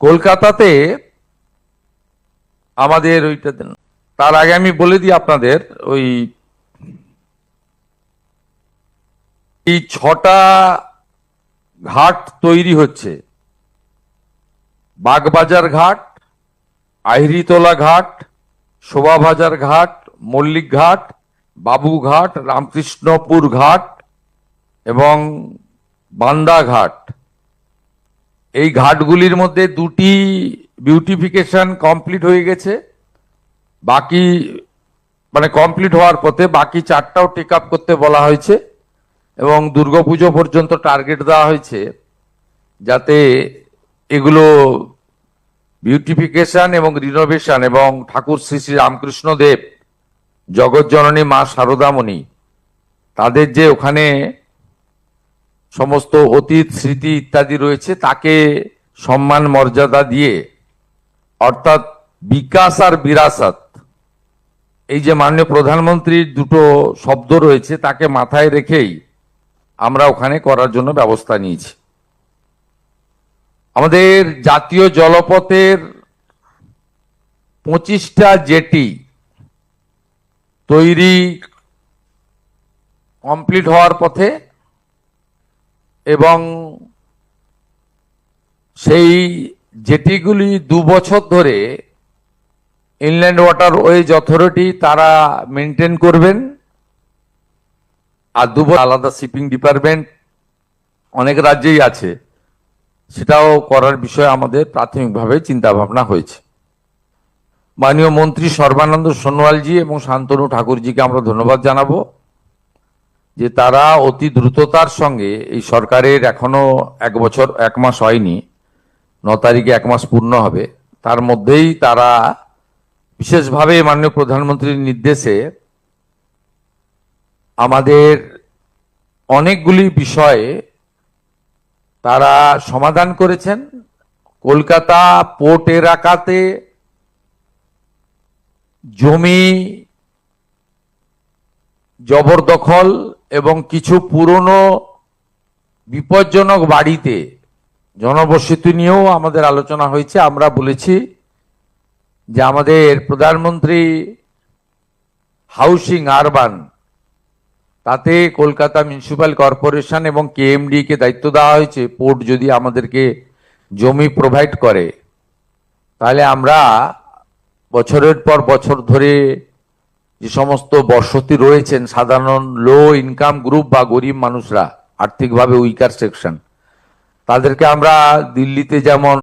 কলকাতাতে আমাদের ওইটা দেন। তার আগে আমি বলে দিই আপনাদের ওই এই 6টা ঘাট তৈরি হচ্ছে। বাগবাজার ঘাট, আহিরিতলা ঘাট, শোভাবাজার ঘাট, মল্লিক ঘাট, বাবুঘাট, রামকৃষ্ণপুর ঘাট এবং বান্দা ঘাট। এই ঘাটগুলির মধ্যে 2টি বিউটিফিকেশন কমপ্লিট হয়ে গেছে, বাকি মানে কমপ্লিট হওয়ার পথে বাকি 4টাও টেক আপ করতে বলা হয়েছে এবং দুর্গাপুজো পর্যন্ত টার্গেট দেওয়া হয়েছে যাতে এগুলো বিউটিফিকেশন এবং রিনোভেশন এবং ঠাকুর শ্রী শ্রী রামকৃষ্ণ দেব, জগৎ জননী মা শারদামণি, তাদের যে ওখানে সমস্ত অতীত স্মৃতি ইত্যাদি রয়েছে তাকে সম্মান মর্যাদা দিয়ে, অর্থাৎ বিকাশ আর বিরাসত, এই যে মাননীয় প্রধানমন্ত্রীর দুটো শব্দ রয়েছে তাকে মাথায় রেখেই আমরা ওখানে করার জন্য ব্যবস্থা নিয়েছি। আমাদের জাতীয় জলপথের 25টা জেটি তৈরি কমপ্লিট হওয়ার পথে এবং সেই জেটিগুলি 2 বছর ধরে ইনল্যান্ড ওয়াটারওয়েজ অথরিটি তারা মেনটেন করবেন, আর 2 বছর আলাদা শিপিং ডিপার্টমেন্ট অনেক রাজ্যেই আছে, সেটাও করার বিষয়ে আমাদের প্রাথমিকভাবে চিন্তা ভাবনা হয়েছে। মাননীয় মন্ত্রী সর্বানন্দ সোনোয়ালজি এবং শান্তনু ঠাকুরজিকে আমরা ধন্যবাদ জানাবো যে তারা অতি দ্রুততার সঙ্গে, এই সরকারের এখনো 1 বছর 1 মাস হয়নি, 9 তারিখে 1 মাস পূর্ণ হবে, তার মধ্যেই তারা বিশেষভাবে মাননীয় প্রধানমন্ত্রীর নির্দেশে আমাদের অনেকগুলি বিষয়ে তারা সমাধান করেছেন। কলকাতা পোর্ট এলাকাতে জমি জবরদখল এবং কিছু পুরনো বিপজ্জনক বাড়িতে জনবসতি নিয়েও আমাদের আলোচনা হয়েছে। আমরা বলেছি যে আমাদের প্রধানমন্ত্রী হাউসিং আরবান, তাতে কলকাতা মিউনিসিপ্যাল কর্পোরেশন এবং কেএমডি কে দায়িত্ব দেওয়া হয়েছে, পোর্ট যদি আমাদেরকে জমি প্রোভাইড করে তাহলে আমরা বছরের পর বছর ধরে যে সমস্ত বসতি রয়েছেন সাধারণ লো ইনকাম গ্রুপ বা গরিব মানুষরা, আর্থিকভাবে উইকার সেকশন, তাদেরকে আমরা দিল্লিতে যেমন